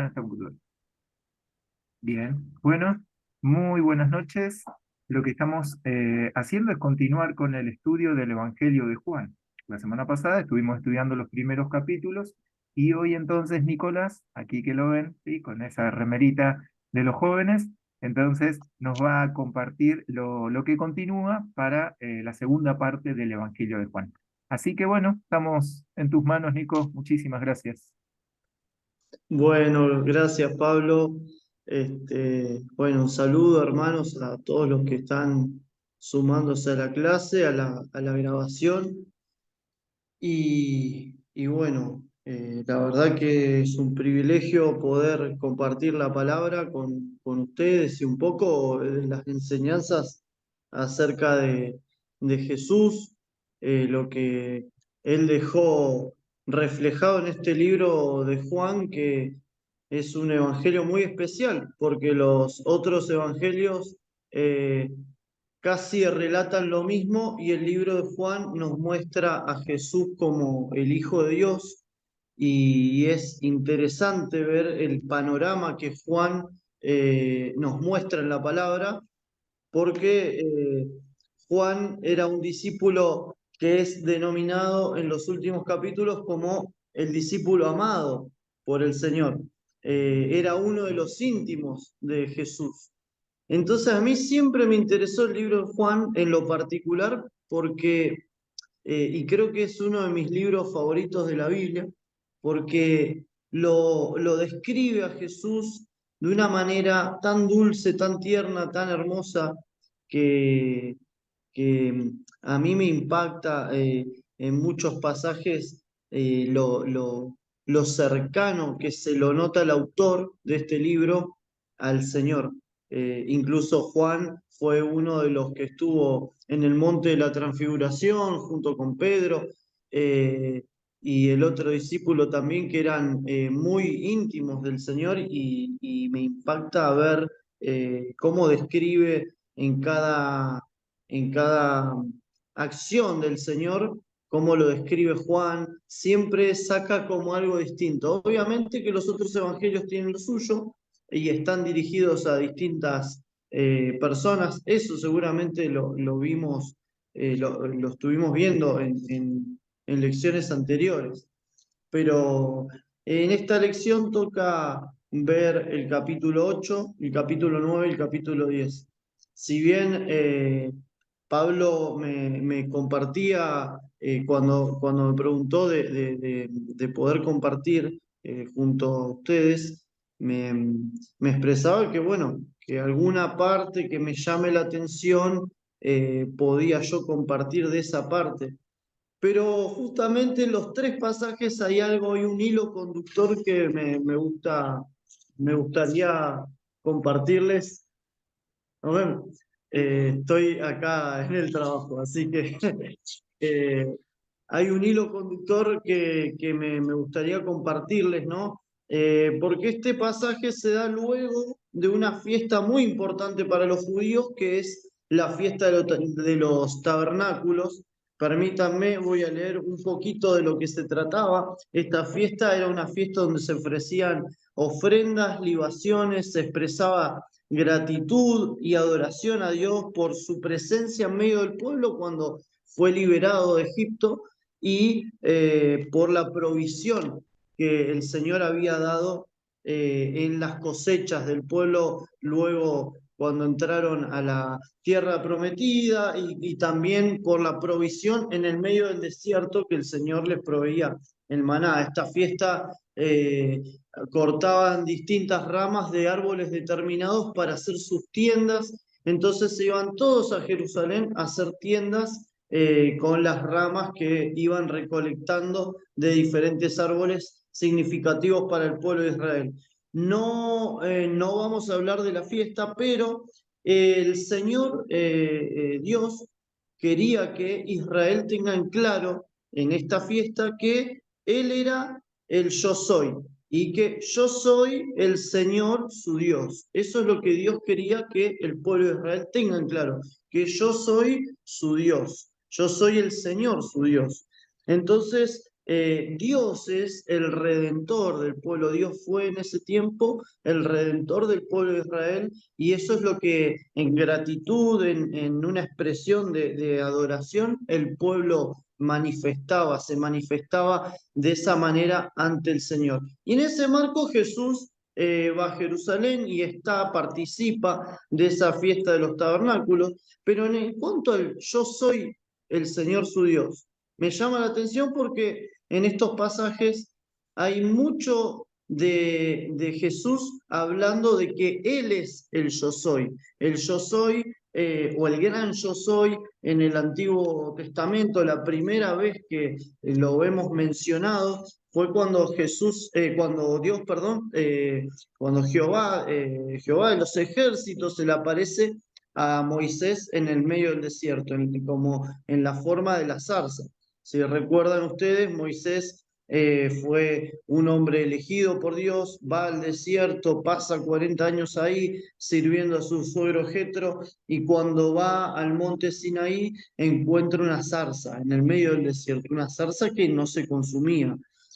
en esta computadora. Bien, bueno, muy buenas noches. Lo que estamos haciendo es continuar con el estudio del Evangelio de Juan. La semana pasada estuvimos estudiando los primeros capítulos y hoy entonces Nicolás, aquí que lo ven, ¿sí? Con esa remerita de los jóvenes, entonces nos va a compartir lo que continúa para la segunda parte del Evangelio de Juan. Así que bueno, estamos en tus manos, Nico. Muchísimas gracias. Bueno, gracias Pablo. Bueno, un saludo hermanos a todos los que están sumándose a la clase, a la grabación. Y bueno, la verdad que es un privilegio poder compartir la palabra con ustedes y un poco de las enseñanzas acerca de Jesús, lo que él dejó reflejado en este libro de Juan, que es un evangelio muy especial, porque los otros evangelios eh, casi relatan lo mismo y el libro de Juan nos muestra a Jesús como el Hijo de Dios y es interesante ver el panorama que Juan nos muestra en la palabra porque Juan era un discípulo que es denominado en los últimos capítulos como el discípulo amado por el Señor. Era uno de los íntimos de Jesús. Entonces a mí siempre me interesó el libro de Juan en lo particular porque, y creo que es uno de mis libros favoritos de la Biblia, porque lo describe a Jesús de una manera tan dulce, tan tierna, tan hermosa, que, que a mí me impacta en muchos pasajes lo cercano que se lo nota el autor de este libro al Señor. Incluso Juan fue uno de los que estuvo en el monte de la Transfiguración junto con Pedro y el otro discípulo también que eran muy íntimos del Señor y me impacta ver cómo describe en cada acción del Señor, cómo lo describe Juan, siempre saca como algo distinto. Obviamente que los otros evangelios tienen lo suyo y están dirigidos a distintas personas. Eso seguramente lo vimos, lo estuvimos viendo en lecciones anteriores. Pero en esta lección toca ver el capítulo 8, el capítulo 9 y el capítulo 10. Si bien Pablo me compartía cuando me preguntó de poder compartir junto a ustedes, me, me expresaba que, bueno, que alguna parte que me llame la atención podía yo compartir de esa parte. Pero justamente en los tres pasajes hay algo, hay un hilo conductor que me gustaría compartirles. Bueno, estoy acá en el trabajo, así que eh, hay un hilo conductor que me gustaría compartirles, ¿no? Porque este pasaje se da luego de una fiesta muy importante para los judíos, que es la fiesta de los tabernáculos. Permítanme, voy a leer un poquito de lo que se trataba. Esta fiesta era una fiesta donde se ofrecían ofrendas, libaciones, se expresaba gratitud y adoración a Dios por su presencia en medio del pueblo cuando fue liberado de Egipto y por la provisión que el Señor había dado en las cosechas del pueblo luego cuando entraron a la tierra prometida y también por la provisión en el medio del desierto que el Señor les proveía el maná. Esta fiesta cortaban distintas ramas de árboles determinados para hacer sus tiendas, entonces se iban todos a Jerusalén a hacer tiendas con las ramas que iban recolectando de diferentes árboles significativos para el pueblo de Israel. No, no vamos a hablar de la fiesta, pero el Señor Dios quería que Israel tenga en claro en esta fiesta que Él era el yo soy y que yo soy el Señor su Dios. Eso es lo que Dios quería que el pueblo de Israel tenga en claro, que yo soy su Dios, yo soy el Señor su Dios. Entonces, Dios es el redentor del pueblo. Dios fue en ese tiempo el redentor del pueblo de Israel, y eso es lo que en gratitud, en una expresión de adoración, el pueblo manifestaba, se manifestaba de esa manera ante el Señor. Y en ese marco Jesús va a Jerusalén y participa de esa fiesta de los tabernáculos, pero en cuanto al yo soy el Señor su Dios, me llama la atención porque en estos pasajes hay mucho de Jesús hablando de que Él es el yo soy o el gran yo soy en el Antiguo Testamento. La primera vez que lo vemos mencionado fue cuando cuando Dios, perdón, cuando Jehová de los ejércitos se le aparece a Moisés en el medio del desierto, como en la forma de la zarza. Si recuerdan ustedes, Moisés fue un hombre elegido por Dios, va al desierto, pasa 40 años ahí sirviendo a su suegro Jetro, y cuando va al monte Sinaí encuentra una zarza en el medio del desierto, una zarza que no se consumía.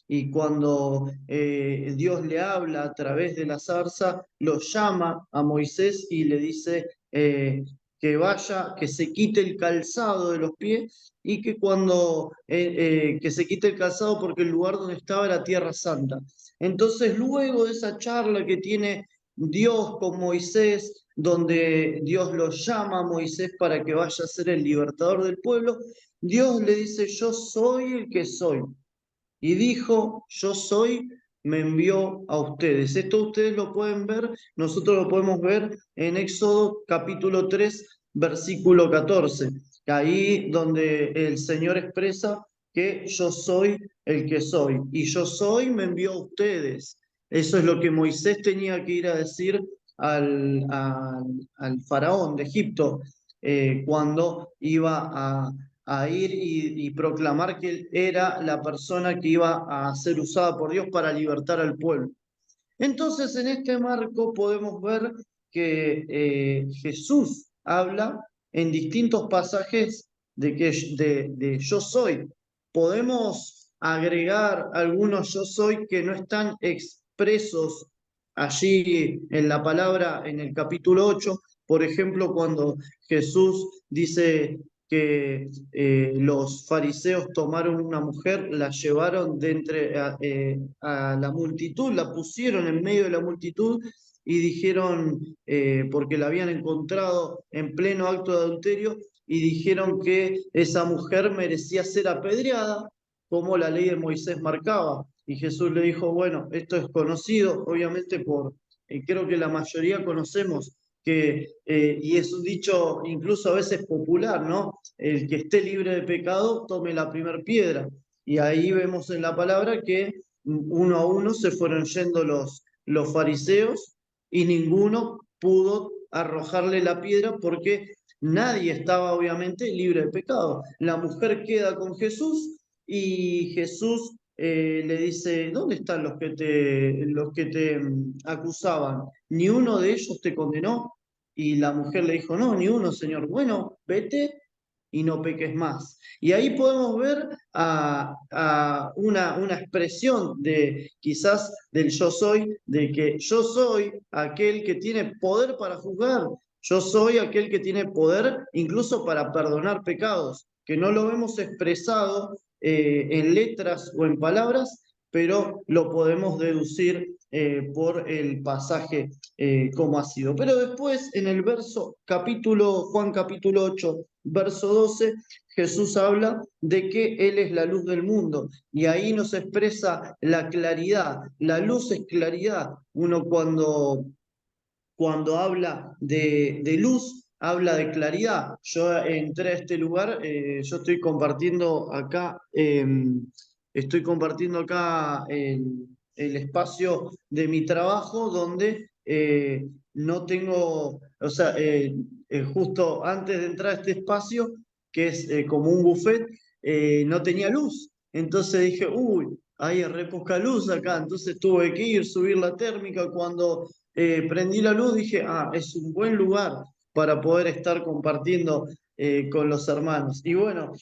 Y cuando Dios le habla a través de la zarza, lo llama a Moisés y le dice que vaya, que se quite el calzado de los pies, y que que se quite el calzado porque el lugar donde estaba era tierra santa. Entonces, luego de esa charla que tiene Dios con Moisés, donde Dios lo llama a Moisés para que vaya a ser el libertador del pueblo, Dios le dice: yo soy el que soy. Y dijo: yo soy, me envió a ustedes. Esto ustedes lo pueden ver, nosotros lo podemos ver en Éxodo capítulo 3 versículo 14, ahí donde el Señor expresa que yo soy el que soy, y yo soy, me envió a ustedes. Eso es lo que Moisés tenía que ir a decir al faraón de Egipto, cuando iba a ir y proclamar que él era la persona que iba a ser usada por Dios para libertar al pueblo. Entonces, en este marco podemos ver que Jesús habla en distintos pasajes de yo soy. Podemos agregar algunos yo soy que no están expresos allí en la palabra en el capítulo 8. Por ejemplo, cuando Jesús dice que los fariseos tomaron una mujer, la llevaron a la multitud, la pusieron en medio de la multitud y dijeron, porque la habían encontrado en pleno acto de adulterio, y dijeron que esa mujer merecía ser apedreada, como la ley de Moisés marcaba. Y Jesús le dijo: bueno, esto es conocido, obviamente creo que la mayoría conocemos y es un dicho incluso a veces popular, ¿no? El que esté libre de pecado, tome la primera piedra. Y ahí vemos en la palabra que uno a uno se fueron yendo los fariseos, y ninguno pudo arrojarle la piedra porque nadie estaba obviamente libre de pecado. La mujer queda con Jesús, y Jesús le dice: ¿dónde están los que te acusaban? ¿Ni uno de ellos te condenó? Y la mujer le dijo: no, ni uno, Señor. Bueno, vete y no peques más. Y ahí podemos ver a una expresión de quizás del yo soy, de que yo soy aquel que tiene poder para juzgar, yo soy aquel que tiene poder incluso para perdonar pecados, que no lo vemos expresado en letras o en palabras, pero lo podemos deducir por el pasaje como ha sido. Pero después, en el Juan capítulo 8, verso 12, Jesús habla de que Él es la luz del mundo, y ahí nos expresa la claridad. La luz es claridad. Uno cuando habla de luz, habla de claridad. Yo entré a este lugar, yo estoy compartiendo acá el espacio de mi trabajo, donde no tengo, o sea, justo antes de entrar a este espacio, que es como un buffet, no tenía luz. Entonces dije: uy, hay re poca luz acá. Entonces tuve que subir la térmica. Cuando prendí la luz, dije: ah, es un buen lugar para poder estar compartiendo con los hermanos. Y bueno,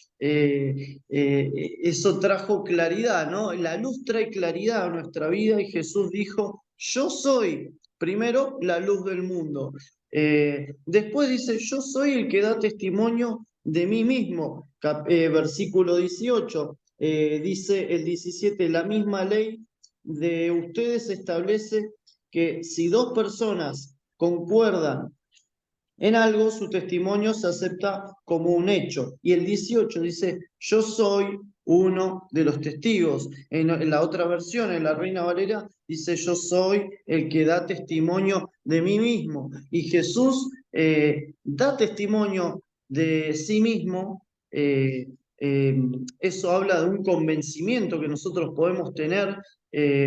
eso trajo claridad, ¿no? La luz trae claridad a nuestra vida y Jesús dijo, yo soy primero la luz del mundo. Después dice, yo soy el que da testimonio de mí mismo. Versículo 18, dice el 17, la misma ley de ustedes establece que si dos personas concuerdan en algo, su testimonio se acepta como un hecho. Y el 18 dice, yo soy uno de los testigos. En la otra versión, en la Reina Valera, dice, yo soy el que da testimonio de mí mismo. Y Jesús da testimonio de sí mismo. Eso habla de un convencimiento que nosotros podemos tener,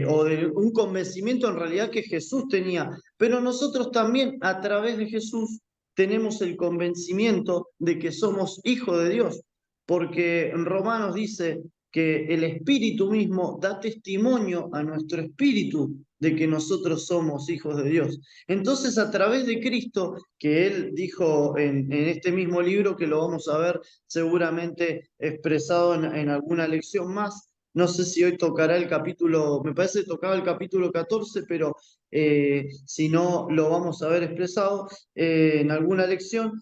o de un convencimiento en realidad que Jesús tenía. Pero nosotros también, a través de Jesús, tenemos el convencimiento de que somos hijos de Dios, porque en Romanos dice que el Espíritu mismo da testimonio a nuestro espíritu de que nosotros somos hijos de Dios. Entonces, a través de Cristo, que Él dijo en este mismo libro, que lo vamos a ver seguramente expresado en alguna lección más, no sé si hoy tocará el capítulo, me parece que tocaba el capítulo 14, pero si no lo vamos a ver expresado en alguna lección.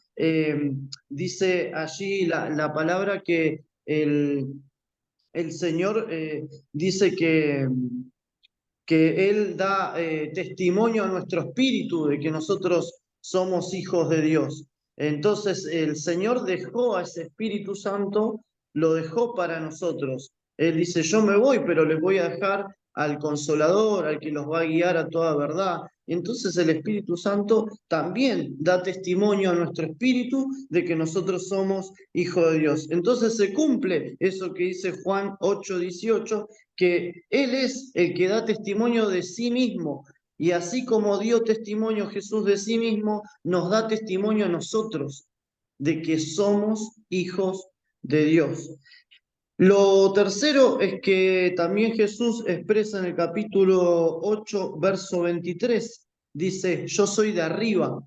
Dice allí la palabra que el Señor dice que Él da testimonio a nuestro espíritu de que nosotros somos hijos de Dios. Entonces el Señor dejó a ese Espíritu Santo, lo dejó para nosotros. Él dice, yo me voy, pero les voy a dejar al Consolador, al que los va a guiar a toda verdad. Entonces el Espíritu Santo también da testimonio a nuestro espíritu de que nosotros somos hijos de Dios. Entonces se cumple eso que dice Juan 8:18, que Él es el que da testimonio de sí mismo. Y así como dio testimonio Jesús de sí mismo, nos da testimonio a nosotros de que somos hijos de Dios. Lo tercero es que también Jesús expresa en el capítulo 8, verso 23, dice, yo soy de arriba,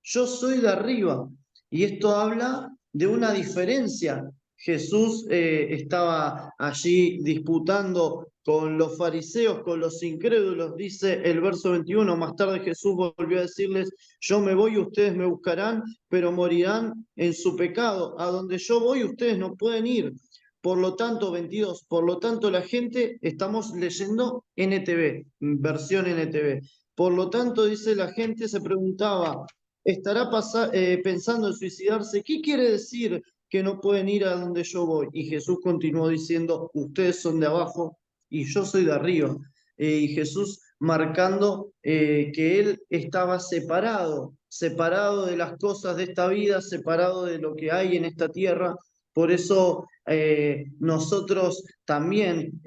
yo soy de arriba. Y esto habla de una diferencia. Jesús estaba allí disputando con los fariseos, con los incrédulos, dice el verso 21. Más tarde Jesús volvió a decirles, yo me voy, ustedes me buscarán, pero morirán en su pecado. A donde yo voy, ustedes no pueden ir. Por lo tanto, 22, por lo tanto la gente, estamos leyendo NTV, versión NTV. Por lo tanto, dice, la gente se preguntaba, estará pensando en suicidarse. ¿Qué quiere decir que no pueden ir a donde yo voy? Y Jesús continuó diciendo, ustedes son de abajo y yo soy de arriba. Y Jesús marcando que Él estaba separado, separado de las cosas de esta vida, separado de lo que hay en esta tierra. Por eso nosotros también,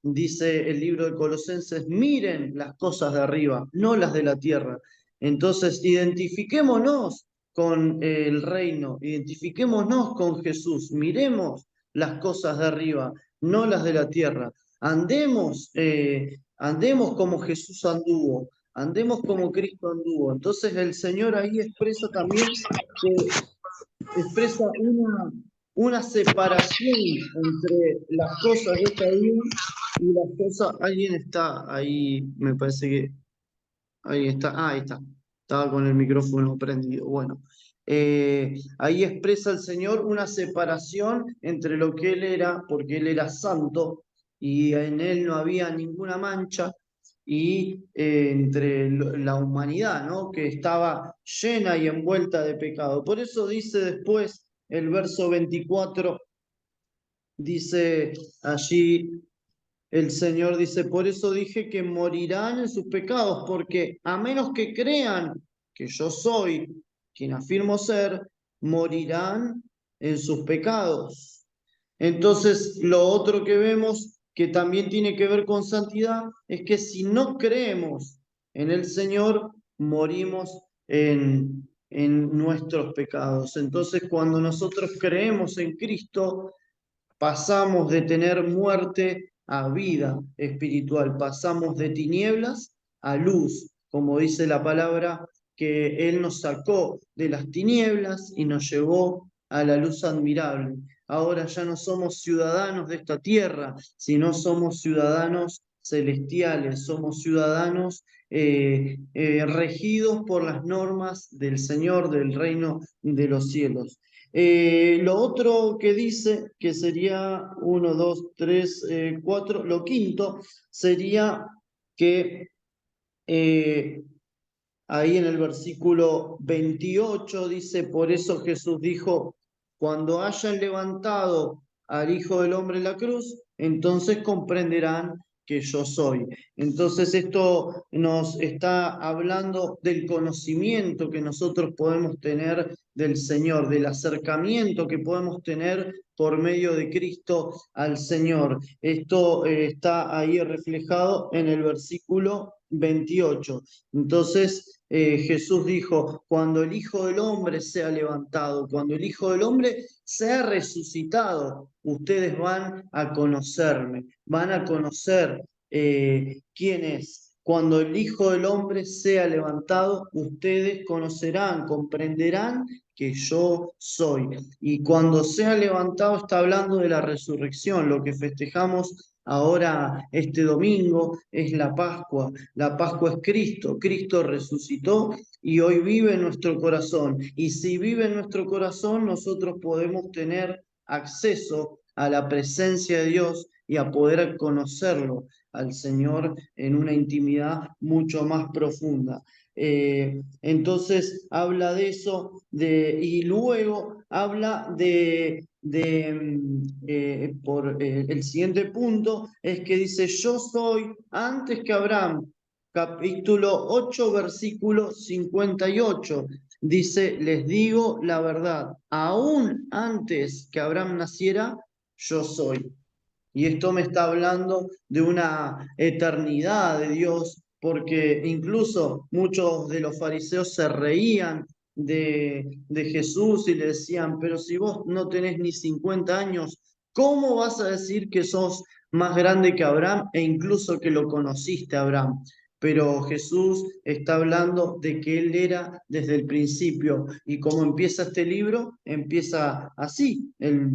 dice el libro de Colosenses, miren las cosas de arriba, no las de la tierra. Entonces, identifiquémonos con el reino, identifiquémonos con Jesús, miremos las cosas de arriba, no las de la tierra. Andemos como Jesús anduvo, andemos como Cristo anduvo. Entonces, el Señor ahí expresa también, expresa una separación entre las cosas de esta vida y las cosas. Alguien está ahí, me parece que ahí está, ahí está. Estaba con el micrófono prendido. Bueno, ahí expresa el Señor una separación entre lo que Él era, porque Él era santo y en Él no había ninguna mancha, y entre la humanidad, ¿no? Que estaba llena y envuelta de pecado. Por eso dice después el verso 24, dice allí el Señor dice, por eso dije que morirán en sus pecados, porque a menos que crean que yo soy quien afirmo ser, morirán en sus pecados. Entonces, lo otro que vemos que también tiene que ver con santidad es que si no creemos en el Señor, morimos en nuestros pecados. Entonces, cuando nosotros creemos en Cristo, pasamos de tener muerte a vida espiritual, pasamos de tinieblas a luz, como dice la palabra que Él nos sacó de las tinieblas y nos llevó a la luz admirable. Ahora ya no somos ciudadanos de esta tierra, sino somos ciudadanos celestiales, somos ciudadanos regidos por las normas del Señor del reino de los cielos. Lo otro que dice, que sería 1, 2, 3, 4, lo quinto sería que ahí en el versículo 28 dice, por eso Jesús dijo, cuando hayan levantado al Hijo del Hombre en la cruz, entonces comprenderán que yo soy. Entonces esto nos está hablando del conocimiento que nosotros podemos tener del Señor, del acercamiento que podemos tener por medio de Cristo al Señor. Esto está ahí reflejado en el versículo 28. Entonces Jesús dijo, cuando el Hijo del Hombre sea levantado, cuando el Hijo del Hombre sea resucitado, ustedes van a conocerme, van a conocer quién es. Cuando el Hijo del Hombre sea levantado, ustedes conocerán, comprenderán que yo soy. Y cuando sea levantado está hablando de la resurrección, lo que festejamos ahora este domingo es la Pascua. La Pascua es Cristo. Cristo resucitó y hoy vive en nuestro corazón. Y si vive en nuestro corazón, nosotros podemos tener acceso a la presencia de Dios y a poder conocerlo al Señor en una intimidad mucho más profunda. Entonces habla de eso y luego habla el siguiente punto es que dice, yo soy antes que Abraham, capítulo 8, versículo 58. Dice, les digo la verdad, aún antes que Abraham naciera, yo soy. Y esto me está hablando de una eternidad de Dios, porque incluso muchos de los fariseos se reían de Jesús y le decían, pero si vos no tenés ni 50 años, ¿cómo vas a decir que sos más grande que Abraham e incluso que lo conociste a Abraham? Pero Jesús está hablando de que Él era desde el principio. Y como empieza este libro, empieza así. El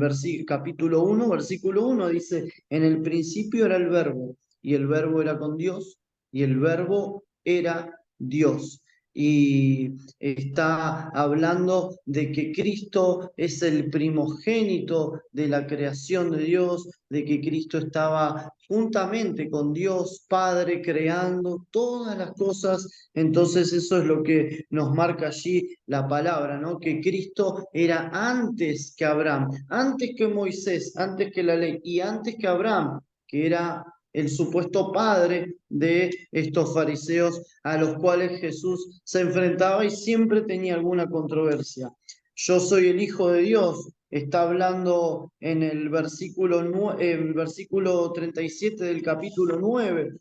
capítulo 1, versículo 1 dice, en el principio era el verbo, y el verbo era con Dios, y el verbo era Dios. Y está hablando de que Cristo es el primogénito de la creación de Dios, de que Cristo estaba juntamente con Dios Padre creando todas las cosas. Entonces eso es lo que nos marca allí la palabra, ¿no? Que Cristo era antes que Abraham, antes que Moisés, antes que la ley y antes que Abraham, que era el supuesto padre de estos fariseos a los cuales Jesús se enfrentaba y siempre tenía alguna controversia. Yo soy el Hijo de Dios, está hablando en el versículo 37 del capítulo 9.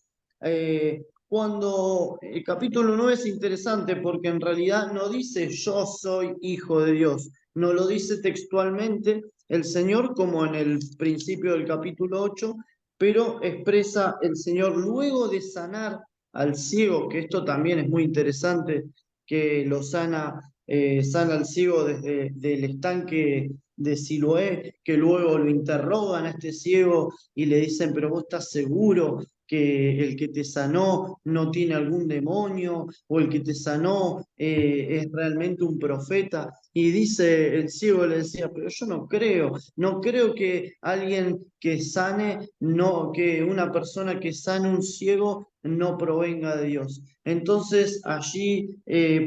Cuando el capítulo 9 es interesante porque en realidad no dice yo soy hijo de Dios, no lo dice textualmente el Señor como en el principio del capítulo 8, pero expresa el Señor luego de sanar al ciego, que esto también es muy interesante, que lo sana al ciego desde el estanque de Siloé, que luego lo interrogan a este ciego y le dicen, pero vos estás seguro que el que te sanó no tiene algún demonio o el que te sanó es realmente un profeta. Y dice el ciego, le decía, pero yo no creo que alguien que sane, no, que una persona que sane un ciego no provenga de Dios. Entonces allí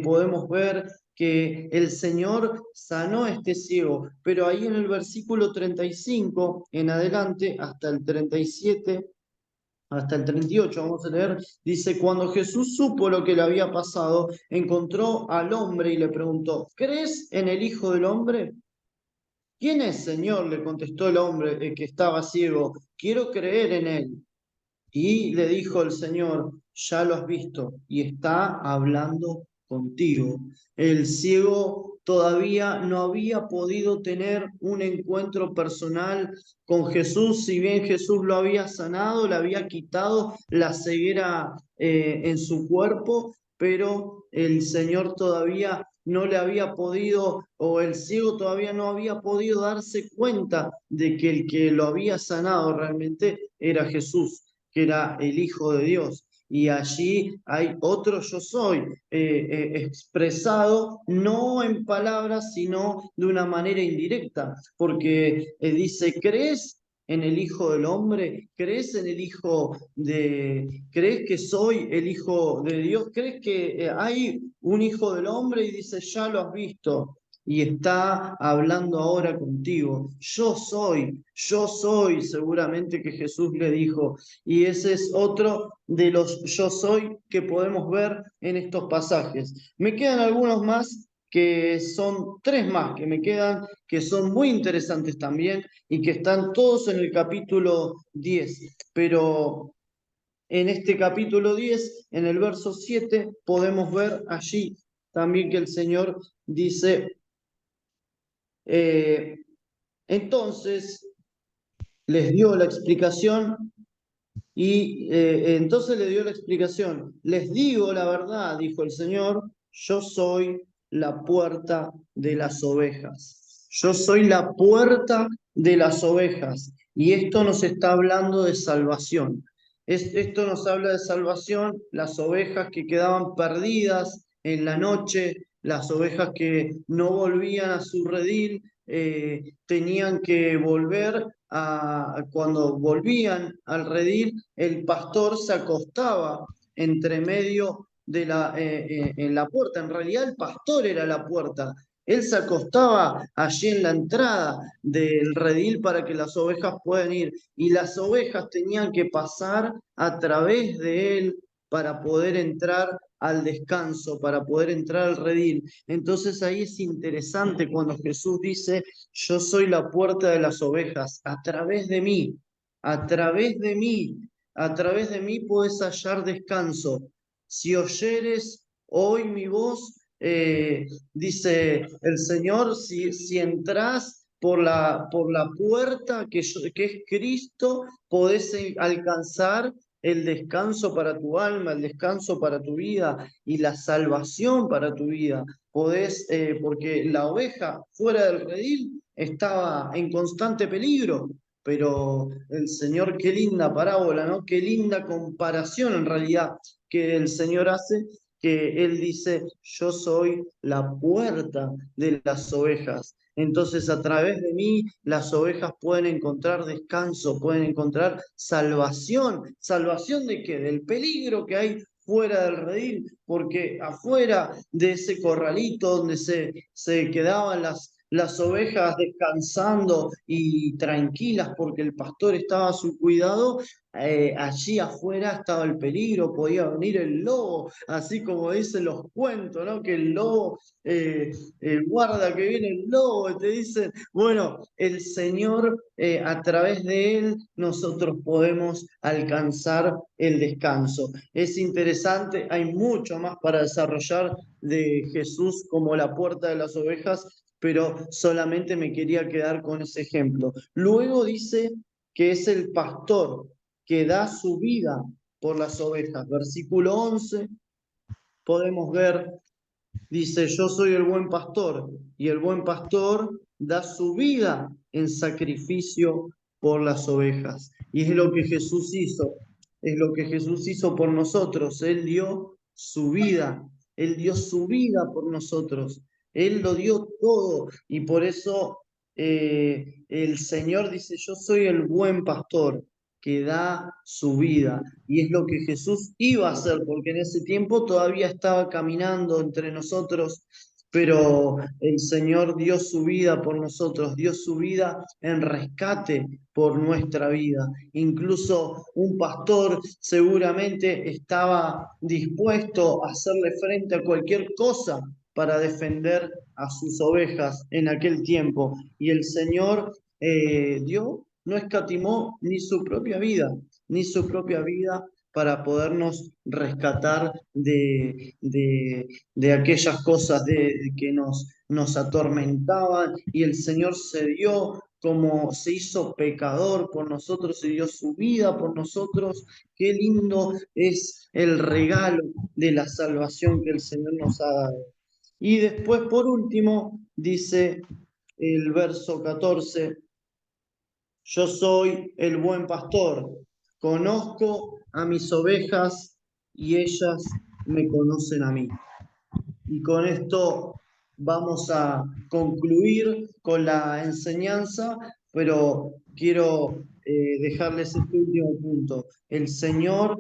podemos ver que el Señor sanó a este ciego, pero ahí en el versículo 35 en adelante, hasta el 37, hasta el 38, vamos a leer, dice, cuando Jesús supo lo que le había pasado, encontró al hombre y le preguntó, ¿crees en el Hijo del Hombre? ¿Quién es, Señor? Le contestó el hombre que estaba ciego, quiero creer en él. Y le dijo el Señor, ya lo has visto y está hablando contigo. El ciego todavía no había podido tener un encuentro personal con Jesús, si bien Jesús lo había sanado, le había quitado la ceguera en su cuerpo, pero el Señor todavía no le había podido, o el ciego todavía no había podido darse cuenta de que el que lo había sanado realmente era Jesús, que era el Hijo de Dios. Y allí hay otro yo soy, expresado no en palabras, sino de una manera indirecta, porque dice, ¿crees en el Hijo del Hombre? ¿Crees en el Hijo de... ¿Crees que soy el Hijo de Dios? ¿Crees que hay un Hijo del Hombre? Y dice, ya lo has visto. Y está hablando ahora contigo. Yo soy, seguramente que Jesús le dijo. Y ese es otro de los yo soy que podemos ver en estos pasajes. Me quedan algunos más que son tres más que me quedan, que son muy interesantes también y que están todos en el capítulo 10. Pero en este capítulo 10, en el verso 7, podemos ver allí también que el Señor dice, eh, entonces les dio la explicación y entonces le dio la explicación. Les digo la verdad, dijo el Señor, yo soy la puerta de las ovejas. Yo soy la puerta de las ovejas. Y esto nos está hablando de salvación. Esto nos habla de salvación, las ovejas que quedaban perdidas en la noche, las ovejas que no volvían a su redil, tenían que volver cuando volvían al redil, el pastor se acostaba entre medio de en la puerta. En realidad el pastor era la puerta. Él se acostaba allí en la entrada del redil para que las ovejas puedan ir. Y las ovejas tenían que pasar a través de él para poder entrar al descanso, para poder entrar al redil. Entonces ahí es interesante cuando Jesús dice, yo soy la puerta de las ovejas, a través de mí, a través de mí, a través de mí puedes hallar descanso. Si oyeres hoy mi voz, dice el Señor, si entras por la puerta que es Cristo, podés alcanzar el descanso para tu alma, el descanso para tu vida y la salvación para tu vida. Podés, porque la oveja fuera del redil estaba en constante peligro, pero el Señor, qué linda parábola, ¿no? Qué linda comparación en realidad que el Señor hace, que Él dice, yo soy la puerta de las ovejas. Entonces, a través de mí, las ovejas pueden encontrar descanso, pueden encontrar salvación. ¿Salvación de qué? Del peligro que hay fuera del redil, porque afuera de ese corralito donde se quedaban las ovejas descansando y tranquilas porque el pastor estaba a su cuidado, allí afuera estaba el peligro, podía venir el lobo, así como dicen los cuentos, ¿no? Que el lobo, guarda que viene el lobo, y te dicen, bueno, el Señor, a través de él, nosotros podemos alcanzar el descanso. Es interesante, hay mucho más para desarrollar de Jesús como la puerta de las ovejas, pero solamente me quería quedar con ese ejemplo. Luego dice que es el pastor que da su vida por las ovejas. Versículo 11, podemos ver, dice, yo soy el buen pastor, y el buen pastor da su vida en sacrificio por las ovejas. Y es lo que Jesús hizo, es lo que Jesús hizo por nosotros. Él dio su vida por nosotros. Él lo dio todo, y por eso el Señor dice, yo soy el buen pastor que da su vida. Y es lo que Jesús iba a hacer, porque en ese tiempo todavía estaba caminando entre nosotros, pero el Señor dio su vida por nosotros, dio su vida en rescate por nuestra vida. Incluso un pastor seguramente estaba dispuesto a hacerle frente a cualquier cosa para defender a sus ovejas en aquel tiempo. Y el Señor no escatimó ni su propia vida para podernos rescatar de aquellas cosas que nos atormentaban, y el Señor se dio como se hizo pecador por nosotros y dio su vida por nosotros. Qué lindo es el regalo de la salvación que el Señor nos ha dado. Y después, por último, dice el verso 14: yo soy el buen pastor, conozco a mis ovejas y ellas me conocen a mí. Y con esto vamos a concluir con la enseñanza, pero quiero dejarles este último punto. El Señor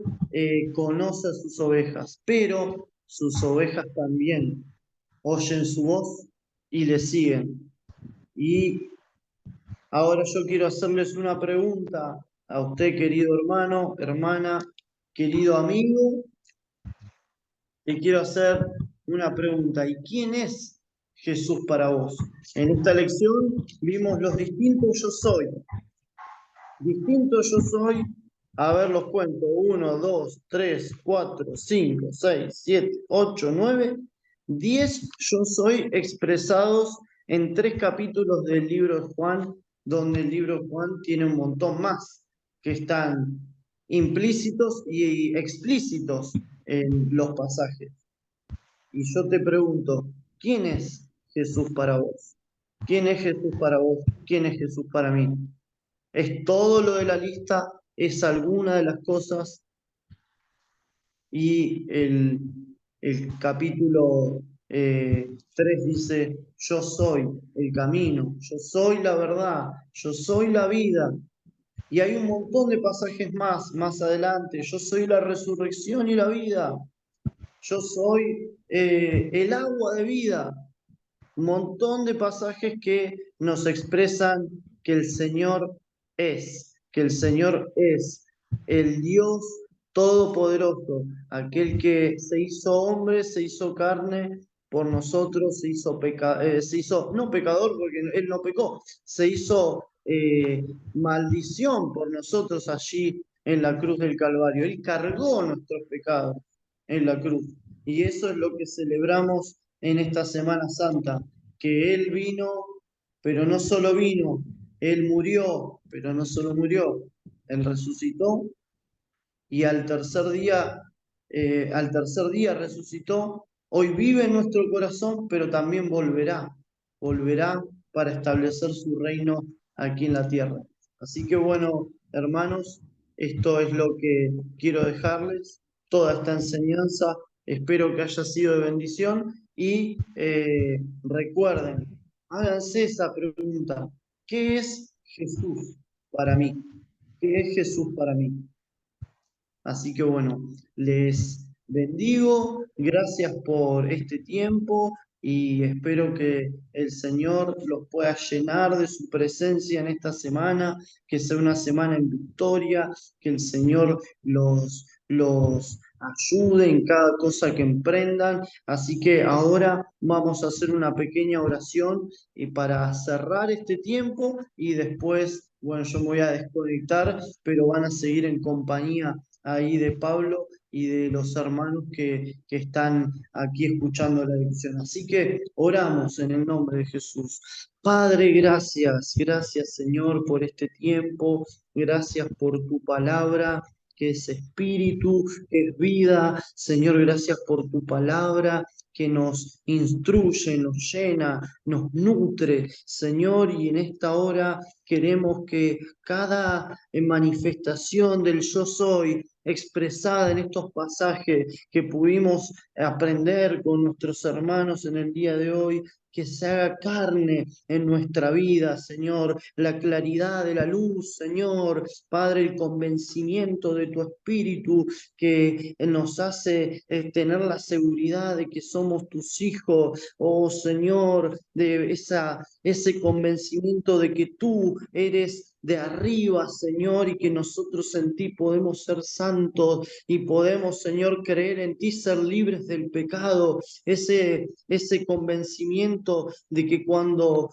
conoce a sus ovejas, pero sus ovejas también oyen su voz y le siguen. Y ahora yo quiero hacerles una pregunta a usted, querido hermano, hermana, querido amigo. Te quiero hacer una pregunta. ¿Y quién es Jesús para vos? En esta lección vimos los distintos yo soy. Distintos yo soy, a ver los cuento: 1, 2, 3, 4, 5, 6, 7, 8, 9, 10 yo soy expresados en 3 capítulos del libro de Juan, donde el libro de Juan tiene un montón más que están implícitos y explícitos en los pasajes. Y yo te pregunto, ¿quién es Jesús para vos? ¿Quién es Jesús para vos? ¿Quién es Jesús para mí? ¿Es todo lo de la lista? ¿Es alguna de las cosas? Y el capítulo 3 dice: yo soy el camino, yo soy la verdad, yo soy la vida. Y hay un montón de pasajes más adelante: yo soy la resurrección y la vida, yo soy el agua de vida. Un montón de pasajes que nos expresan que el Señor que el Señor es el Dios Todopoderoso, aquel que se hizo hombre, se hizo carne por nosotros, se hizo, no pecador porque Él no pecó, se hizo maldición por nosotros allí en la cruz del Calvario. Él cargó nuestros pecados en la cruz. Y eso es lo que celebramos en esta Semana Santa, que Él vino, pero no solo vino, Él murió, pero no solo murió, Él resucitó, y al tercer día resucitó. Hoy vive en nuestro corazón, pero también volverá para establecer su reino aquí en la tierra. Así que bueno, hermanos, esto es lo que quiero dejarles, toda esta enseñanza. Espero que haya sido de bendición y recuerden, háganse esa pregunta: ¿qué es Jesús para mí? ¿Qué es Jesús para mí? Así que bueno, les bendigo, gracias por este tiempo, y espero que el Señor los pueda llenar de su presencia en esta semana, que sea una semana en victoria, que el Señor los ayude en cada cosa que emprendan. Así que ahora vamos a hacer una pequeña oración y para cerrar este tiempo, y después, bueno, yo me voy a desconectar, pero van a seguir en compañía ahí de Pablo y de los hermanos que están aquí escuchando la lección. Así que oramos en el nombre de Jesús. Padre, gracias, gracias Señor por este tiempo, gracias por tu palabra, que es espíritu, que es vida. Señor, gracias por tu palabra que nos instruye, nos llena, nos nutre, Señor, y en esta hora queremos que cada manifestación del yo soy expresada en estos pasajes que pudimos aprender con nuestros hermanos en el día de hoy, que se haga carne en nuestra vida, Señor, la claridad de la luz, Señor, Padre, el convencimiento de tu Espíritu que nos hace tener la seguridad de que somos tus hijos, oh Señor, de ese convencimiento de que tú eres de arriba, Señor, y que nosotros en ti podemos ser santos y podemos, Señor, creer en ti, ser libres del pecado, ese convencimiento de que cuando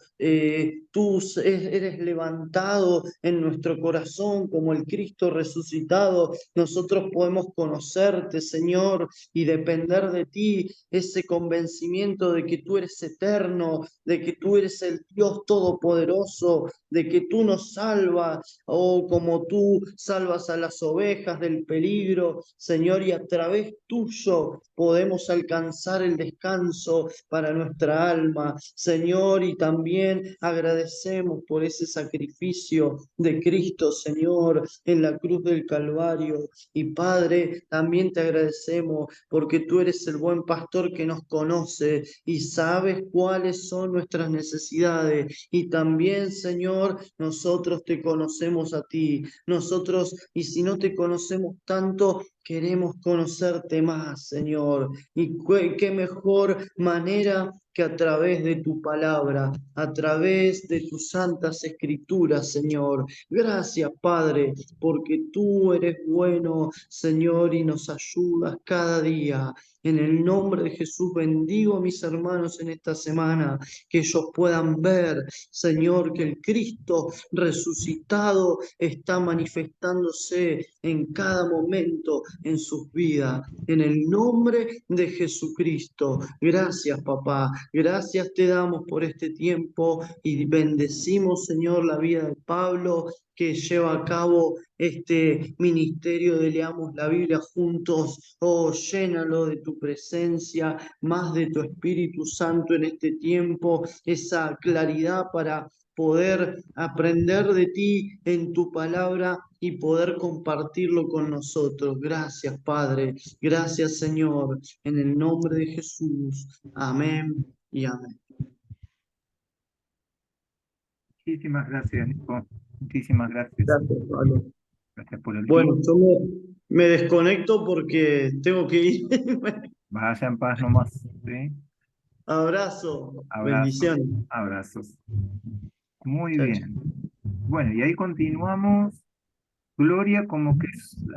tú eres levantado en nuestro corazón como el Cristo resucitado, nosotros podemos conocerte, Señor, y depender de ti, ese convencimiento de que tú eres eterno, de que tú eres el Dios todopoderoso, de que tú nos salvas, oh, como tú salvas a las ovejas del peligro, Señor, y a través tuyo podemos alcanzar el descanso para nuestra alma, Señor, y también agradecemos por ese sacrificio de Cristo, Señor, en la cruz del Calvario. Y Padre, también te agradecemos porque tú eres el buen pastor que nos conoce y sabes cuáles son nuestras necesidades. Y también, Señor, nosotros te conocemos a ti. Nosotros, y si no te conocemos tanto, queremos conocerte más, Señor. Y qué mejor manera que a través de tu palabra, a través de tus santas escrituras, Señor. Gracias, Padre, porque tú eres bueno, Señor, y nos ayudas cada día. En el nombre de Jesús bendigo a mis hermanos en esta semana, que ellos puedan ver, Señor, que el Cristo resucitado está manifestándose en cada momento en sus vidas. En el nombre de Jesucristo. Gracias, papá. Gracias te damos por este tiempo y bendecimos, Señor, la vida de Pablo que lleva a cabo este ministerio de leamos la Biblia juntos. Oh, llénalo de tu presencia, más de tu Espíritu Santo en este tiempo, esa claridad para poder aprender de ti en tu palabra y poder compartirlo con nosotros. Gracias, Padre. Gracias, Señor. En el nombre de Jesús. Amén y amén. Muchísimas gracias, Nico. Muchísimas gracias. Gracias, Pablo. Gracias por el Bueno, tiempo. yo me desconecto porque tengo que ir. Vaya en paz nomás, ¿sí? Abrazo, Abrazos, bendiciones. abrazos. Muy Chao, chao. bien. Bueno, y ahí continuamos. Gloria como que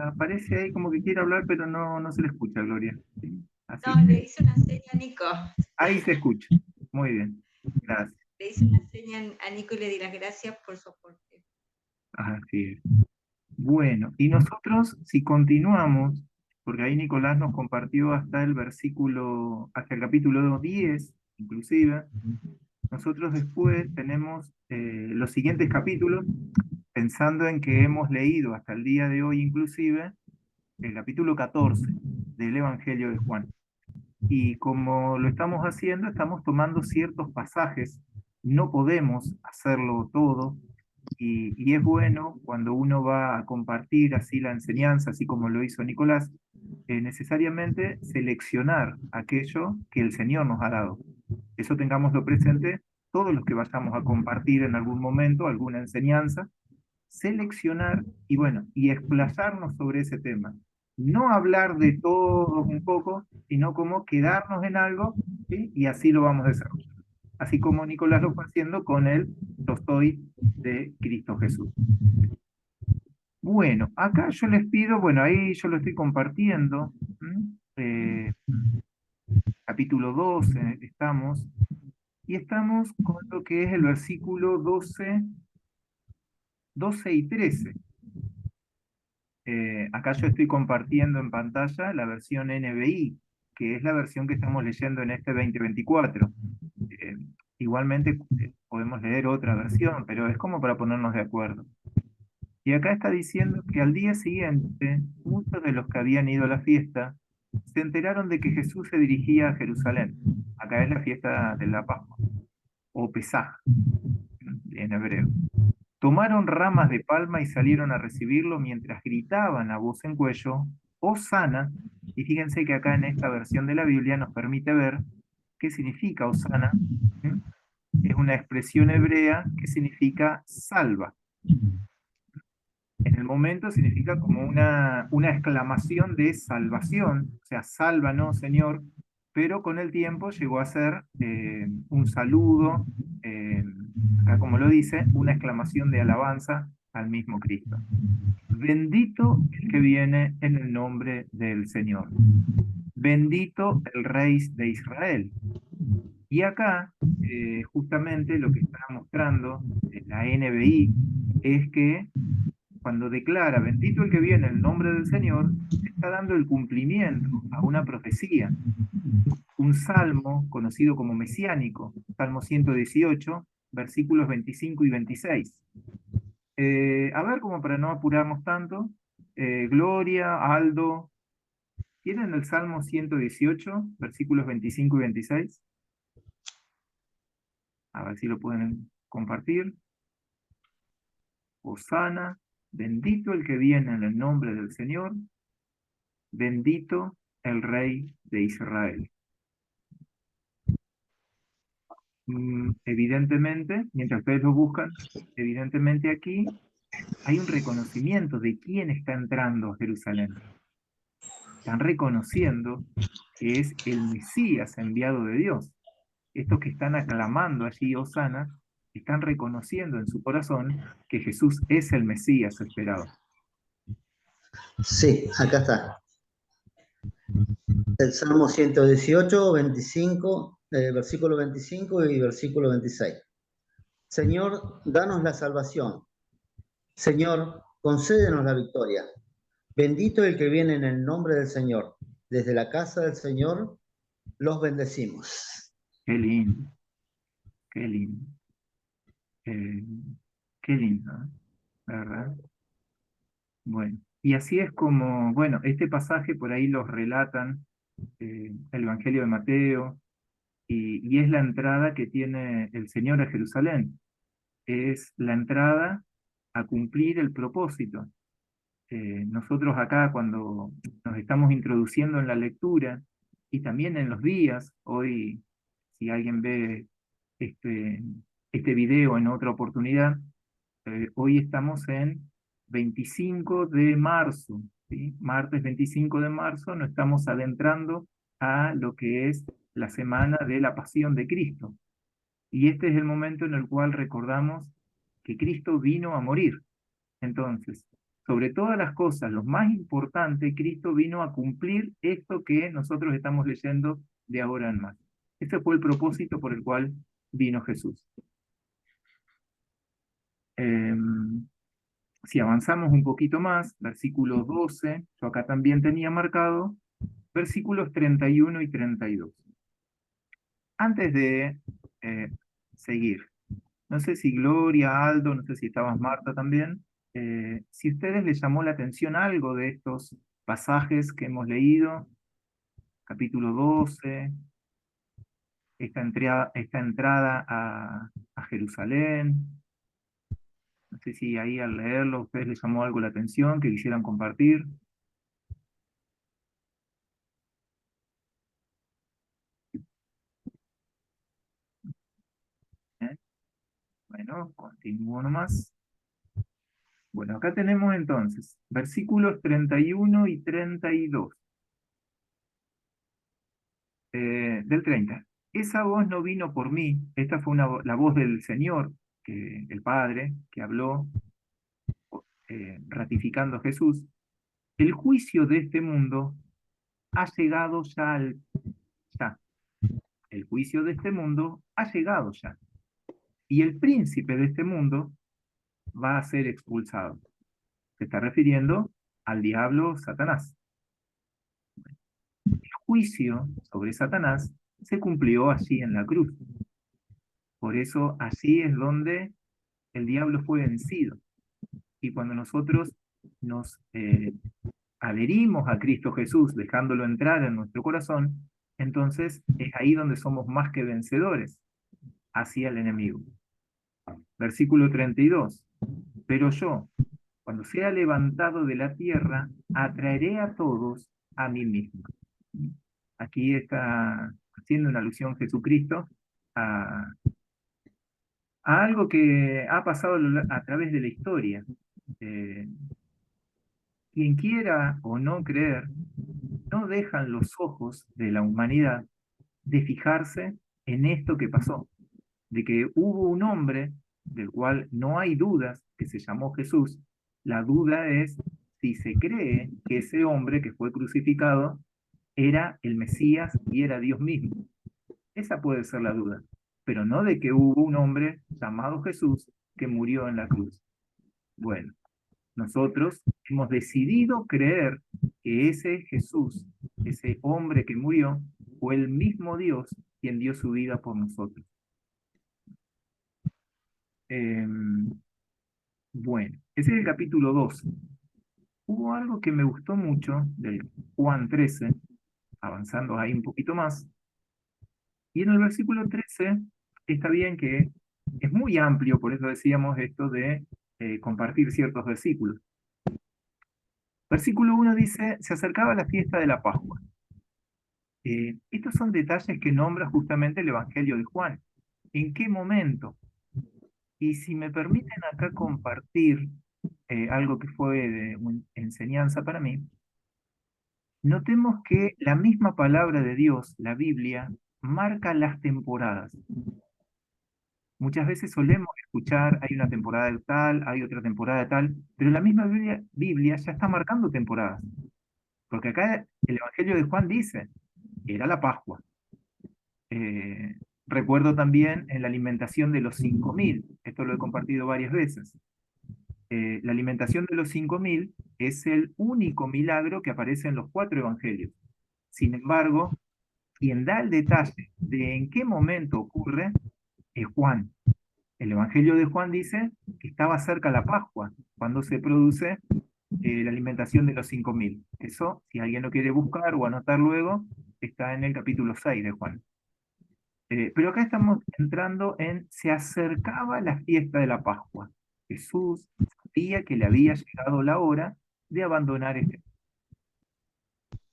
aparece ahí como que quiere hablar, pero no se le escucha, Gloria. ¿Sí? Así No, le que hice una seña a Nico. ahí se escucha. Muy bien. Gracias. Le hice una seña a Nico y le di las gracias por su aporte. Así es. Bueno, y nosotros, si continuamos, porque ahí Nicolás nos compartió hasta el versículo, hasta el capítulo 10, inclusive, nosotros después tenemos los siguientes capítulos, pensando en que hemos leído hasta el día de hoy inclusive, el capítulo 14 del Evangelio de Juan. Y como lo estamos haciendo, estamos tomando ciertos pasajes, no podemos hacerlo todo, y es bueno cuando uno va a compartir así la enseñanza, así como lo hizo Nicolás, necesariamente seleccionar aquello que el Señor nos ha dado. Eso tengámoslo presente todos los que vayamos a compartir en algún momento alguna enseñanza, seleccionar y bueno, y explayarnos sobre ese tema. No hablar de todo un poco, sino como quedarnos en algo, ¿sí? Y así lo vamos desarrollando. Así como Nicolás lo fue haciendo con el yo soy de Cristo Jesús. Bueno, acá yo les pido, bueno, ahí yo lo estoy compartiendo, capítulo 12 estamos, y estamos con lo que es el versículo 12 y 13. Acá yo estoy compartiendo en pantalla la versión NBI, que es la versión que estamos leyendo en este 2024. Eh, igualmente podemos leer otra versión, pero es como para ponernos de acuerdo. Y acá está diciendo que al día siguiente, muchos de los que habían ido a la fiesta se enteraron de que Jesús se dirigía a Jerusalén. Acá es la fiesta de la Pascua, o Pesaj en hebreo. Tomaron ramas de palma y salieron a recibirlo mientras gritaban a voz en cuello, Hosana, y fíjense que acá en esta versión de la Biblia nos permite ver qué significa Hosana. Es una expresión hebrea que significa salva. En el momento significa como una exclamación de salvación, o sea, sálvanos, Señor, pero con el tiempo llegó a ser un saludo, acá como lo dice, una exclamación de alabanza al mismo Cristo. Bendito el que viene en el nombre del Señor. Bendito el Rey de Israel. Y acá, justamente lo que está mostrando la NBI es que cuando declara bendito el que viene en el nombre del Señor, está dando el cumplimiento a una profecía, un salmo conocido como mesiánico, Salmo 118, versículos 25 y 26. A ver, como para no apurarnos tanto, Gloria, Aldo, ¿tienen el Salmo 118, versículos 25 y 26? A ver si lo pueden compartir. Hosana, bendito el que viene en el nombre del Señor, bendito el Rey de Israel. Evidentemente, mientras ustedes lo buscan, evidentemente aquí hay un reconocimiento de quién está entrando a Jerusalén. Están reconociendo que es el Mesías enviado de Dios. Estos que están aclamando allí Hosana, están reconociendo en su corazón que Jesús es el Mesías esperado. Sí, acá está. El Salmo 118, 25, versículo 25 y versículo 26. Señor, danos la salvación. Señor, concédenos la victoria. Bendito el que viene en el nombre del Señor. Desde la casa del Señor los bendecimos. Qué lindo, qué lindo. Eh, qué lindo, ¿eh? La verdad. Bueno, y así es como, bueno, este pasaje por ahí los relatan el Evangelio de Mateo, y es la entrada que tiene el Señor a Jerusalén. Es la entrada a cumplir el propósito. Nosotros acá cuando nos estamos introduciendo en la lectura y también en los días, hoy si alguien ve este, este video en otra oportunidad, hoy estamos en 25 de marzo, ¿sí? Martes 25 de marzo, nos estamos adentrando a lo que es la semana de la pasión de Cristo. Y este es el momento en el cual recordamos que Cristo vino a morir. Entonces, sobre todas las cosas, lo más importante, Cristo vino a cumplir esto que nosotros estamos leyendo de ahora en más. Este fue el propósito por el cual vino Jesús. Si avanzamos un poquito más, versículo 12, yo acá también tenía marcado, versículos 31 y 32. Antes de seguir, no sé si Gloria, Aldo, no sé si estabas Marta también, si a ustedes les llamó la atención algo de estos pasajes que hemos leído, capítulo 12, esta entrada a Jerusalén, no sé si ahí al leerlo a ustedes les llamó algo la atención, que quisieran compartir. ¿Eh? Bueno, continúo nomás. Bueno, acá tenemos entonces versículos 31 y 32. Del 30. Esa voz no vino por mí, esta fue la voz del Señor, el Padre, que habló ratificando a Jesús. El juicio de este mundo ha llegado ya. El juicio de este mundo ha llegado ya. Y el príncipe de este mundo va a ser expulsado. Se está refiriendo al diablo Satanás. El juicio sobre Satanás se cumplió allí en la cruz. Por eso allí es donde el diablo fue vencido. Y cuando nosotros nos adherimos a Cristo Jesús, dejándolo entrar en nuestro corazón, entonces es ahí donde somos más que vencedores hacia el enemigo. Versículo 32. Pero yo, cuando sea levantado de la tierra, atraeré a todos a mí mismo. Aquí está haciendo una alusión Jesucristo a, a algo que ha pasado a través de la historia. Eh, Quien quiera o no creer, no dejan los ojos de la humanidad de fijarse en esto que pasó, de que hubo un hombre del cual no hay dudas, que se llamó Jesús. La duda es si se cree que ese hombre que fue crucificado era el Mesías y era Dios mismo. Esa puede ser la duda, pero no de que hubo un hombre llamado Jesús que murió en la cruz. Bueno, nosotros hemos decidido creer que ese Jesús, ese hombre que murió, fue el mismo Dios quien dio su vida por nosotros. Bueno, ese es el capítulo 12. Hubo algo que me gustó mucho del Juan 13, avanzando ahí un poquito más, y en el versículo 13 está bien que es muy amplio, por eso decíamos esto de compartir ciertos versículos. Versículo 1 dice, se acercaba la fiesta de la Pascua. Estos son detalles que nombra justamente el Evangelio de Juan. ¿En qué momento? Y si me permiten acá compartir algo que fue de enseñanza para mí, notemos que la misma palabra de Dios, la Biblia, marca las temporadas. Muchas veces solemos escuchar, hay una temporada de tal, hay otra temporada de tal, pero la misma Biblia ya está marcando temporadas. Porque acá el Evangelio de Juan dice, era la Pascua. Eh, Recuerdo también en la alimentación de los 5.000, esto lo he compartido varias veces. La alimentación de los 5.000 es el único milagro que aparece en los 4 evangelios. Sin embargo, quien da el detalle de en qué momento ocurre es Juan. El Evangelio de Juan dice que estaba cerca la Pascua, cuando se produce la alimentación de los 5.000. Eso, si alguien lo quiere buscar o anotar luego, está en el capítulo 6 de Juan. Pero acá estamos entrando en, se acercaba la fiesta de la Pascua. Jesús sabía que le había llegado la hora de abandonar este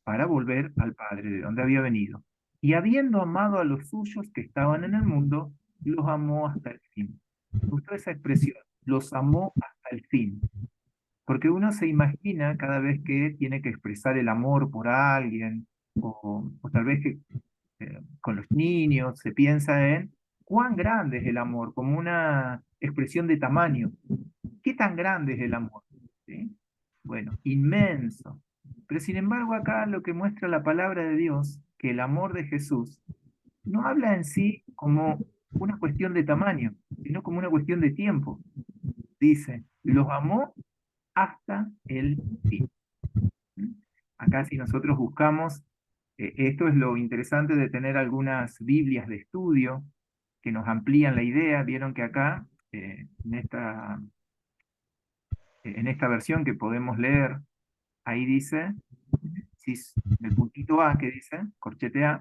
para volver al Padre, de donde había venido. Y habiendo amado a los suyos que estaban en el mundo, los amó hasta el fin. Me gustó esa expresión, los amó hasta el fin. Porque uno se imagina cada vez que tiene que expresar el amor por alguien, o tal vez que con los niños se piensa en cuán grande es el amor, como una expresión de tamaño. ¿Qué tan grande es el amor? ¿Sí? Bueno, inmenso. Pero sin embargo acá lo que muestra la palabra de Dios, que el amor de Jesús no habla en sí como una cuestión de tamaño, sino como una cuestión de tiempo. Dice, los amó hasta el fin. Acá si nosotros buscamos, esto es lo interesante de tener algunas Biblias de estudio que nos amplían la idea. Vieron que acá, en esta versión que podemos leer, ahí dice, el puntito A que dice, corchete A,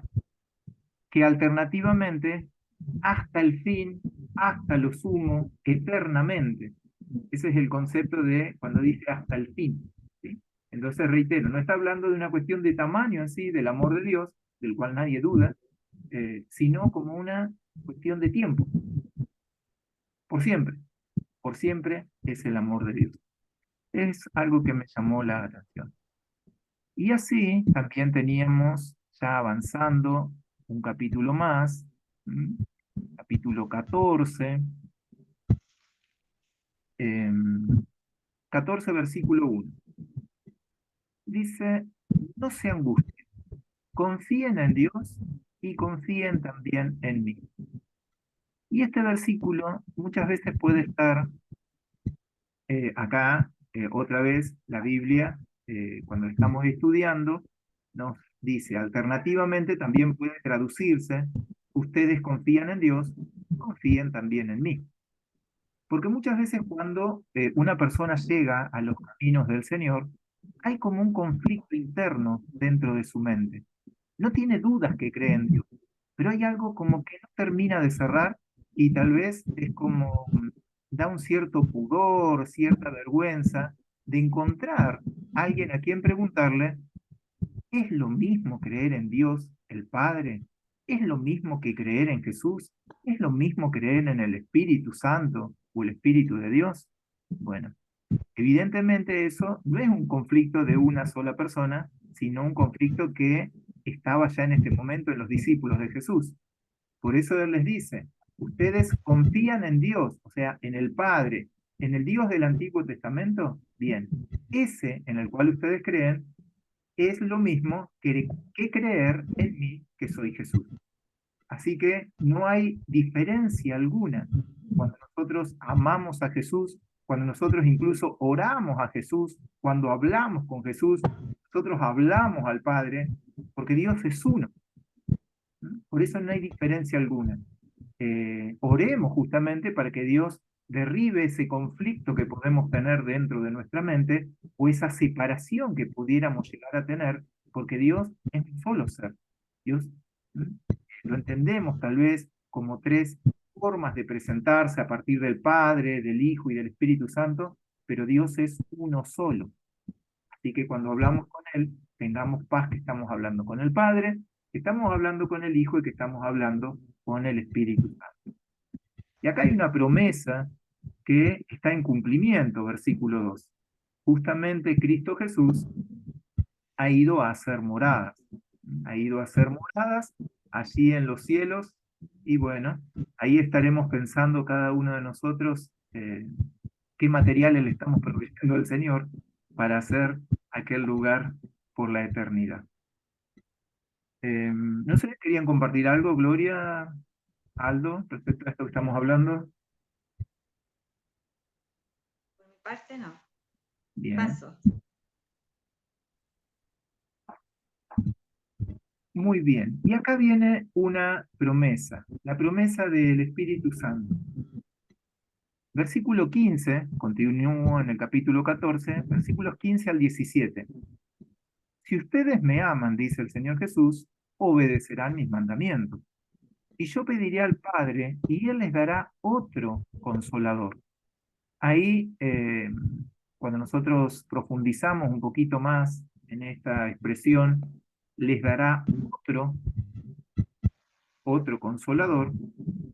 que alternativamente, hasta el fin, hasta lo sumo, eternamente. Ese es el concepto de cuando dice hasta el fin. ¿Sí? Entonces, reitero, no está hablando de una cuestión de tamaño en sí, del amor de Dios, del cual nadie duda, sino como una cuestión de tiempo. Por siempre es el amor de Dios. Es algo que me llamó la atención. Y así también teníamos, ya avanzando, un capítulo más, capítulo 14, 14 versículo 1. Dice, no se angustien, confíen en Dios y confíen también en mí. Y este versículo muchas veces puede estar acá, otra vez, la Biblia, cuando estamos estudiando, nos dice, alternativamente también puede traducirse, ustedes confían en Dios, confíen también en mí. Porque muchas veces cuando una persona llega a los caminos del Señor, hay como un conflicto interno dentro de su mente. No tiene dudas que cree en Dios, pero hay algo como que no termina de cerrar y tal vez es como da un cierto pudor, cierta vergüenza de encontrar a alguien a quien preguntarle, ¿es lo mismo creer en Dios, el Padre? ¿Es lo mismo que creer en Jesús? ¿Es lo mismo creer en el Espíritu Santo o el Espíritu de Dios? Bueno, evidentemente eso no es un conflicto de una sola persona, sino un conflicto que estaba ya en este momento en los discípulos de Jesús. Por eso Él les dice, Ustedes confían en Dios, o sea, en el Padre, en el Dios del Antiguo Testamento. Bien, ese en el cual ustedes creen es lo mismo que creer en mí, que soy Jesús. Así que no hay diferencia alguna. Cuando nosotros amamos a Jesús, cuando nosotros incluso oramos a Jesús, cuando hablamos con Jesús, nosotros hablamos al Padre, porque Dios es uno. Por eso no hay diferencia alguna. Oremos justamente para que Dios derribe ese conflicto que podemos tener dentro de nuestra mente o esa separación que pudiéramos llegar a tener, porque Dios es un solo ser. Dios, ¿m? Lo entendemos tal vez como tres formas de presentarse a partir del Padre, del Hijo y del Espíritu Santo, pero Dios es uno solo. Así que cuando hablamos con Él, tengamos paz que estamos hablando con el Padre, que estamos hablando con el Hijo y que estamos hablando con el Espíritu Santo. Y acá hay una promesa que está en cumplimiento, versículo 2. Justamente Cristo Jesús ha ido a hacer moradas, ha ido a hacer moradas allí en los cielos, y bueno, ahí estaremos pensando cada uno de nosotros qué materiales le estamos proveyendo al Señor para hacer aquel lugar por la eternidad. No sé, ¿querían compartir algo, Gloria, Aldo, respecto a esto que estamos hablando? Por mi parte, no. Bien, Paso. muy bien. Y acá viene una promesa, la promesa del Espíritu Santo. Versículo 15, continúo en el capítulo 14, versículos 15 al 17. Si ustedes me aman, dice el Señor Jesús, obedecerán mis mandamientos. Y yo pediré al Padre, y Él les dará otro consolador. Ahí, cuando nosotros profundizamos un poquito más en esta expresión, les dará otro consolador,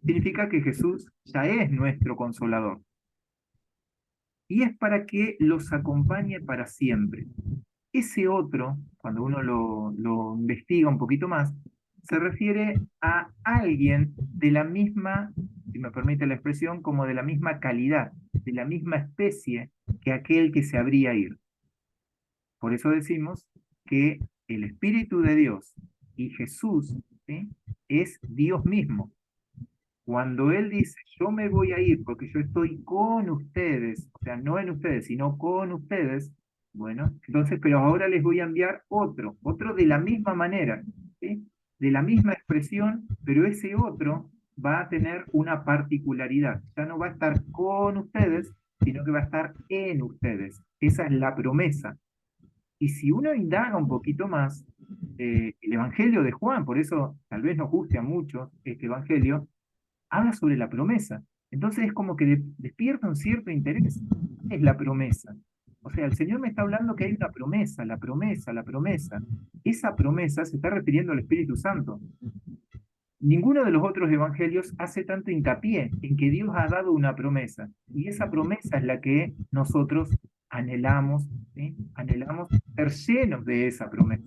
significa que Jesús ya es nuestro consolador. Y es para que los acompañe para siempre. Ese otro, cuando uno lo investiga un poquito más, se refiere a alguien de la misma, si me permite la expresión, como de la misma calidad, de la misma especie que aquel que se habría ido. Por eso decimos que el Espíritu de Dios y Jesús, ¿sí?, es Dios mismo. Cuando Él dice, yo me voy a ir porque yo estoy con ustedes, o sea, no en ustedes, sino con ustedes, bueno, entonces, pero ahora les voy a enviar otro de la misma manera, ¿sí?, de la misma expresión, pero ese otro va a tener una particularidad. Ya no va a estar con ustedes, sino que va a estar en ustedes. Esa es la promesa. Y si uno indaga un poquito más, el Evangelio de Juan, por eso tal vez nos guste a muchos este Evangelio, habla sobre la promesa. Entonces es como que despierta un cierto interés. ¿Qué es la promesa? O sea, el Señor me está hablando que hay una promesa, la promesa, la promesa. Esa promesa se está refiriendo al Espíritu Santo. Ninguno de los otros evangelios hace tanto hincapié en que Dios ha dado una promesa. Y esa promesa es la que nosotros anhelamos, ¿sí?, anhelamos ser llenos de esa promesa.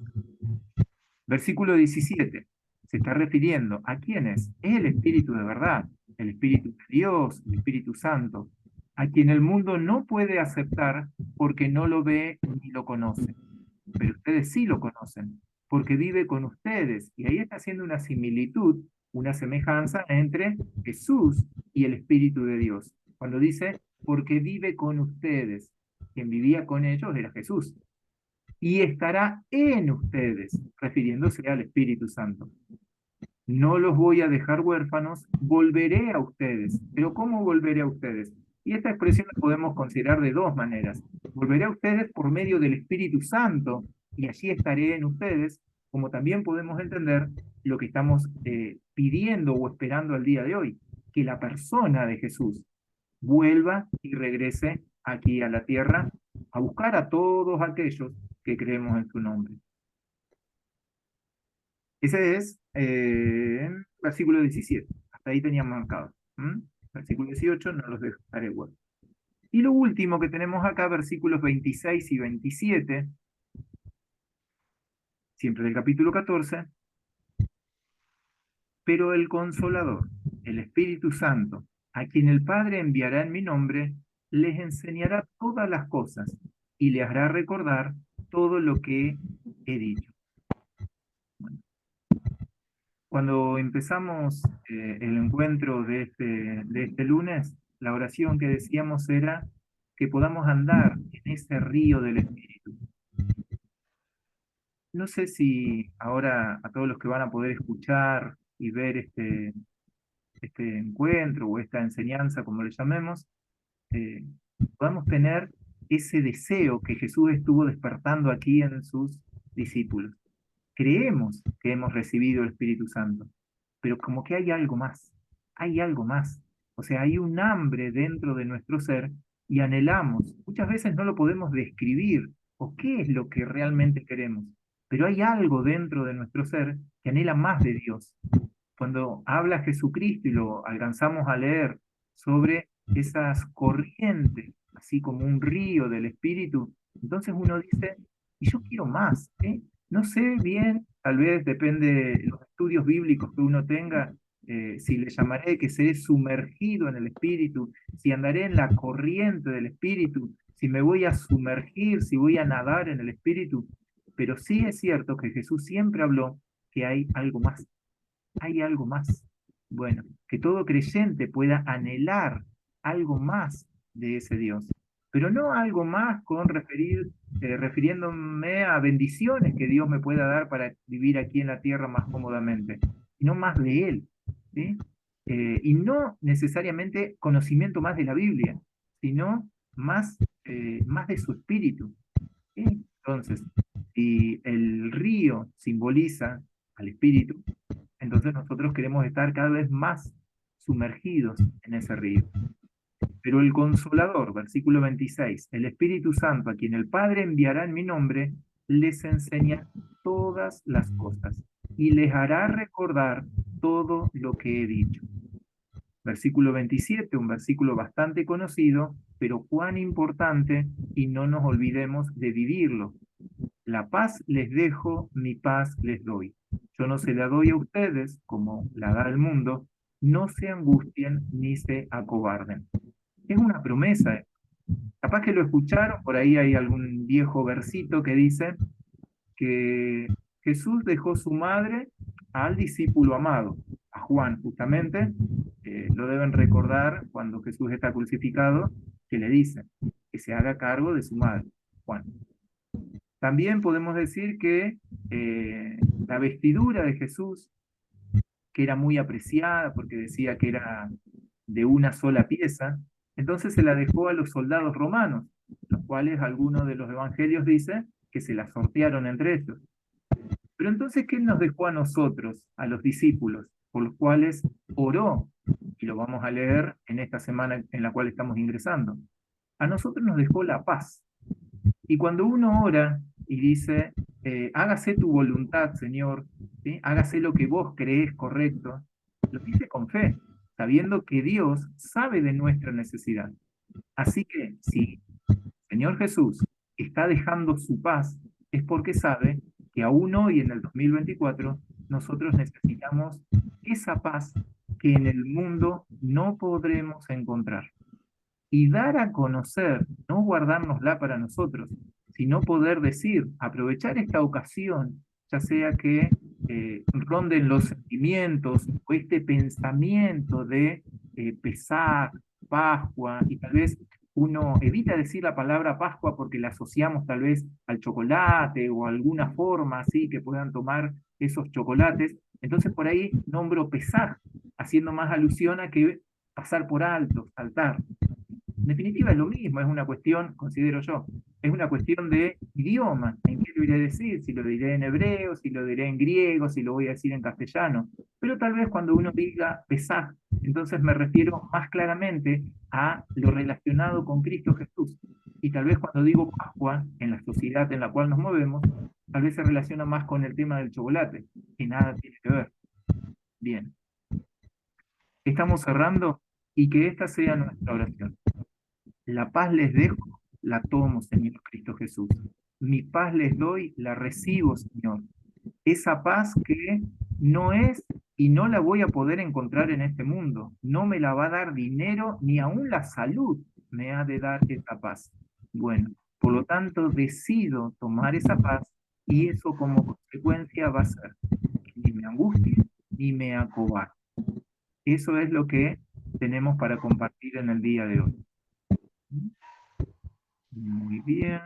Versículo 17. Se está refiriendo a quién es el Espíritu de verdad, el Espíritu de Dios, el Espíritu Santo, a quien el mundo no puede aceptar porque no lo ve ni lo conoce. Pero ustedes sí lo conocen, porque vive con ustedes. Y ahí está haciendo una similitud, una semejanza entre Jesús y el Espíritu de Dios. Cuando dice, porque vive con ustedes, quien vivía con ellos era Jesús. Y estará en ustedes, refiriéndose al Espíritu Santo. No los voy a dejar huérfanos, volveré a ustedes. Pero ¿cómo volveré a ustedes? Y esta expresión la podemos considerar de dos maneras. Volveré a ustedes por medio del Espíritu Santo, y allí estaré en ustedes, como también podemos entender lo que estamos pidiendo o esperando al día de hoy, que la persona de Jesús vuelva y regrese aquí a la tierra a buscar a todos aquellos que creemos en su nombre. Ese es versículo 17. Hasta ahí tenían marcado. Versículo 18 no los dejaré igual. Y lo último que tenemos acá, versículos 26 y 27, siempre del capítulo 14, pero el Consolador, el Espíritu Santo, a quien el Padre enviará en mi nombre, les enseñará todas las cosas y les hará recordar todo lo que he dicho. Bueno, cuando empezamos el encuentro de este lunes, la oración que decíamos era que podamos andar en ese río del Espíritu. No sé si ahora a todos los que van a poder escuchar y ver este encuentro o esta enseñanza, como le llamemos, eh, podamos tener ese deseo que Jesús estuvo despertando aquí en sus discípulos. Creemos que hemos recibido el Espíritu Santo, pero como que hay algo más. O sea, hay un hambre dentro de nuestro ser y anhelamos. Muchas veces no lo podemos describir o qué es lo que realmente queremos, pero hay algo dentro de nuestro ser que anhela más de Dios. Cuando habla Jesucristo y lo alcanzamos a leer sobre esas corrientes, así como un río del Espíritu, entonces uno dice, y yo quiero más, ¿eh? No sé bien, tal vez depende de los estudios bíblicos que uno tenga, si le llamaré que seré sumergido en el Espíritu, si andaré en la corriente del Espíritu, si me voy a sumergir, si voy a nadar en el Espíritu, pero sí es cierto que Jesús siempre habló que hay algo más. Bueno, que todo creyente pueda anhelar algo más de ese Dios, pero no algo más refiriéndome a bendiciones que Dios me pueda dar para vivir aquí en la tierra más cómodamente, sino más de Él, ¿sí? Y no necesariamente conocimiento más de la Biblia, sino más de su espíritu, ¿sí? Entonces, si el río simboliza al espíritu, entonces nosotros queremos estar cada vez más sumergidos en ese río. Pero el Consolador, versículo 26, el Espíritu Santo, a quien el Padre enviará en mi nombre, les enseña todas las cosas y les hará recordar todo lo que he dicho. Versículo 27, un versículo bastante conocido, pero cuán importante, y no nos olvidemos de vivirlo. La paz les dejo, mi paz les doy. Yo no se la doy a ustedes como la da el mundo, no se angustien ni se acobarden. Es una promesa. Capaz que lo escucharon, por ahí hay algún viejo versito que dice que Jesús dejó su madre al discípulo amado, a Juan justamente, lo deben recordar cuando Jesús está crucificado, que le dice que se haga cargo de su madre, Juan. También podemos decir que la vestidura de Jesús, que era muy apreciada porque decía que era de una sola pieza, entonces se la dejó a los soldados romanos, los cuales algunos de los evangelios dicen que se la sortearon entre ellos. Pero entonces, ¿qué nos dejó a nosotros, a los discípulos, por los cuales oró? Y lo vamos a leer en esta semana en la cual estamos ingresando. A nosotros nos dejó la paz. Y cuando uno ora y dice, hágase tu voluntad, Señor, ¿sí? Hágase lo que vos creés correcto, lo dice con fe, sabiendo que Dios sabe de nuestra necesidad. Así que si Señor Jesús está dejando su paz, es porque sabe que aún hoy en el 2024 nosotros necesitamos esa paz que en el mundo no podremos encontrar y dar a conocer, no guardárnosla para nosotros, sino poder decir, aprovechar esta ocasión, ya sea que ronden los sentimientos o este pensamiento de pesar, Pascua, y tal vez uno evita decir la palabra Pascua porque la asociamos tal vez al chocolate o alguna forma así que puedan tomar esos chocolates, entonces por ahí nombro pesar, haciendo más alusión a que pasar por alto, saltar. En definitiva es lo mismo, es una cuestión, considero yo, es una cuestión de idioma, en qué lo iré a decir, si lo diré en hebreo, si lo diré en griego, si lo voy a decir en castellano, pero tal vez cuando uno diga Pesaj, entonces me refiero más claramente a lo relacionado con Cristo Jesús, y tal vez cuando digo Pascua, en la sociedad en la cual nos movemos, tal vez se relaciona más con el tema del chocolate, que nada tiene que ver. Bien, estamos cerrando y que esta sea nuestra oración. La paz les dejo, la tomo, Señor Cristo Jesús. Mi paz les doy, la recibo, Señor. Esa paz que no es y no la voy a poder encontrar en este mundo. No me la va a dar dinero, ni aún la salud me ha de dar esa paz. Bueno, por lo tanto decido tomar esa paz y eso como consecuencia va a ser que ni me angustie ni me acobarde. Eso es lo que tenemos para compartir en el día de hoy. Muy bien.